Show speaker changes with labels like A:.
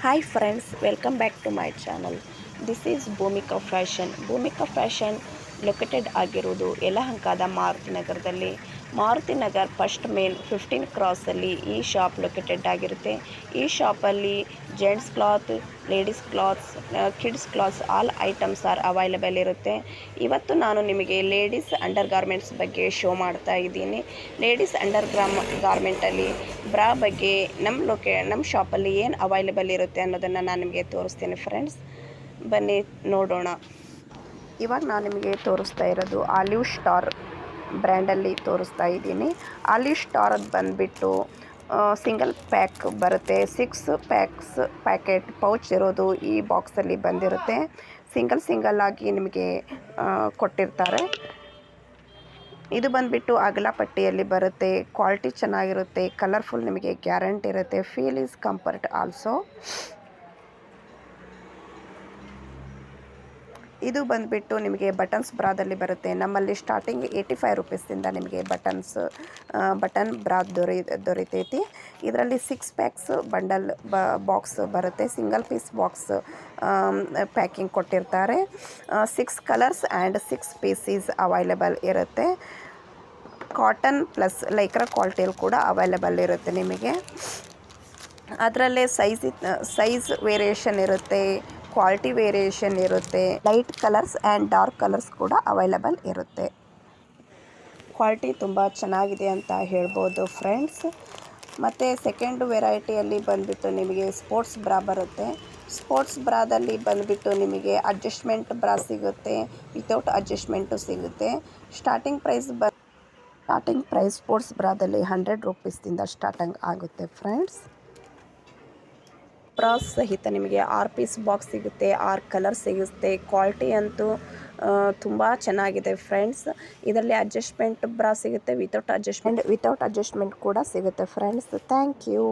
A: Hi friends, welcome back to my channel. This is Bhumika Fashion. Bhumika Fashion located ಆಗಿರೋದು ಯಲಹಂಕದ ಮಾರುತಿ ನಗರದಲ್ಲಿ. Maruti Nagar first main 15 ಕ್ರಾಸಲ್ಲಿ ಈ shop located ಆಗಿರುತ್ತೆ. ಈ ಶಾಪಲ್ಲಿ gents cloth, ladies clothes, kids clothes all items are available ಇರುತ್ತೆ. ಇವತ್ತು ನಾನು ನಿಮಗೆ ಲೇಡೀಸ್ ಅಂಡರ್ ಗಾರ್ಮೆಂಟ್ಸ್ ಬಗ್ಗೆ ಶೋ ಮಾಡ್ತಾ ಇದ್ದೀನಿ. ಲೇಡೀಸ್ ಅಂಡರ್ ಗಾರ್ಮೆಂಟಲ್ಲಿ ಬ್ರಾ ಬಗ್ಗೆ ನಮ್ಮ ಶಾಪಲ್ಲಿ ಏನು ಅವೈಲೇಬಲ್ ಇರುತ್ತೆ ಅನ್ನೋದನ್ನು ನಾನು ನಿಮಗೆ ತೋರಿಸ್ತೀನಿ ಫ್ರೆಂಡ್ಸ್. ಬನ್ನಿ ನೋಡೋಣ. ಇವಾಗ ನಾನು ನಿಮಗೆ ತೋರಿಸ್ತಾ ಇರೋದು ಆಲಿವ್ ಸ್ಟಾರ್ ಬ್ರ್ಯಾಂಡಲ್ಲಿ ತೋರಿಸ್ತಾ ಇದ್ದೀನಿ. ಆಲಿವ್ ಸ್ಟಾರ್ ಅದು ಬಂದುಬಿಟ್ಟು ಸಿಂಗಲ್ ಪ್ಯಾಕ್ ಬರುತ್ತೆ. 6 ಪ್ಯಾಕೆಟ್ ಪೌಚ್ ಇರೋದು ಈ ಬಾಕ್ಸಲ್ಲಿ ಬಂದಿರುತ್ತೆ. ಸಿಂಗಲ್ ಆಗಿ ನಿಮಗೆ ಕೊಟ್ಟಿರ್ತಾರೆ. ಇದು ಬಂದುಬಿಟ್ಟು ಅಗಲ ಪಟ್ಟಿಯಲ್ಲಿ ಬರುತ್ತೆ. ಕ್ವಾಲಿಟಿ ಚೆನ್ನಾಗಿರುತ್ತೆ, ಕಲರ್ಫುಲ್ ನಿಮಗೆ ಗ್ಯಾರಂಟಿ ಇರುತ್ತೆ. Feel is comfort also. ಇದು ಬಂದುಬಿಟ್ಟು ನಿಮಗೆ ಬಟನ್ಸ್ ಬ್ರಾದಲ್ಲಿ ಬರುತ್ತೆ. ನಮ್ಮಲ್ಲಿ ಸ್ಟಾರ್ಟಿಂಗ್ 85 ರುಪೀಸಿಂದ ನಿಮಗೆ ಬಟನ್ ಬ್ರಾ ದೊರೀತೈತಿ. ಇದರಲ್ಲಿ 6 ಪ್ಯಾಕ್ಸ್ ಬಂಡಲ್ ಬಾಕ್ಸ್ ಬರುತ್ತೆ. ಸಿಂಗಲ್ ಪೀಸ್ ಬಾಕ್ಸ್ ಪ್ಯಾಕಿಂಗ್ ಕೊಟ್ಟಿರ್ತಾರೆ. 6 ಕಲರ್ಸ್ ಆ್ಯಂಡ್ 6 ಪೀಸಸ್ ಅವೈಲೇಬಲ್ ಇರುತ್ತೆ. ಕಾಟನ್ ಪ್ಲಸ್ ಲೈಕ್ರಾ ಕ್ವಾಲಿಟಿಯಲ್ಲಿ ಕೂಡ ಅವೈಲೇಬಲ್ ಇರುತ್ತೆ ನಿಮಗೆ. ಅದರಲ್ಲೇ ಸೈಜ್ ವೇರಿಯೇಷನ್ ಇರುತ್ತೆ, ಕ್ವಾಲಿಟಿ ವೇರಿಯೇಷನ್ ಇರುತ್ತೆ. Light colours and dark colours ಕೂಡ ಅವೈಲೇಬಲ್ ಇರುತ್ತೆ. ಕ್ವಾಲಿಟಿ ತುಂಬ ಚೆನ್ನಾಗಿದೆ ಅಂತ ಹೇಳ್ಬೋದು ಫ್ರೆಂಡ್ಸ್. ಮತ್ತು ಸೆಕೆಂಡ್ ವೆರೈಟಿಯಲ್ಲಿ ಬಂದುಬಿಟ್ಟು ನಿಮಗೆ ಸ್ಪೋರ್ಟ್ಸ್ ಬ್ರಾ ಬರುತ್ತೆ. ಸ್ಪೋರ್ಟ್ಸ್ ಬ್ರಾದಲ್ಲಿ ಬಂದುಬಿಟ್ಟು ನಿಮಗೆ ಅಡ್ಜಸ್ಟ್ಮೆಂಟ್ ಬ್ರಾ ಸಿಗುತ್ತೆ, ವಿತೌಟ್ ಅಡ್ಜಸ್ಟ್ಮೆಂಟು ಸಿಗುತ್ತೆ. ಸ್ಟಾರ್ಟಿಂಗ್ ಪ್ರೈಸ್ ಸ್ಪೋರ್ಟ್ಸ್ ಬ್ರಾದಲ್ಲಿ 100 ರುಪೀಸಿಂದ ಸ್ಟಾರ್ಟಿಂಗ್ ಆಗುತ್ತೆ ಫ್ರೆಂಡ್ಸ್. ಬ್ರಾಸ್ ಸಹಿತ ನಿಮಗೆ 6 ಪೀಸ್ ಬಾಕ್ಸ್ ಸಿಗುತ್ತೆ, 6 ಕಲರ್ ಸಿಗುತ್ತೆ. ಕ್ವಾಲಿಟಿ ಅಂತೂ ತುಂಬ ಚೆನ್ನಾಗಿದೆ ಫ್ರೆಂಡ್ಸ್. ಇದರಲ್ಲಿ ಅಡ್ಜಸ್ಟ್ಮೆಂಟ್ ಬ್ರಾ ಸಿಗುತ್ತೆ, ವಿತೌಟ್ ಅಡ್ಜಸ್ಟ್ಮೆಂಟ್ ಕೂಡ ಸಿಗುತ್ತೆ ಫ್ರೆಂಡ್ಸ್. Thank you.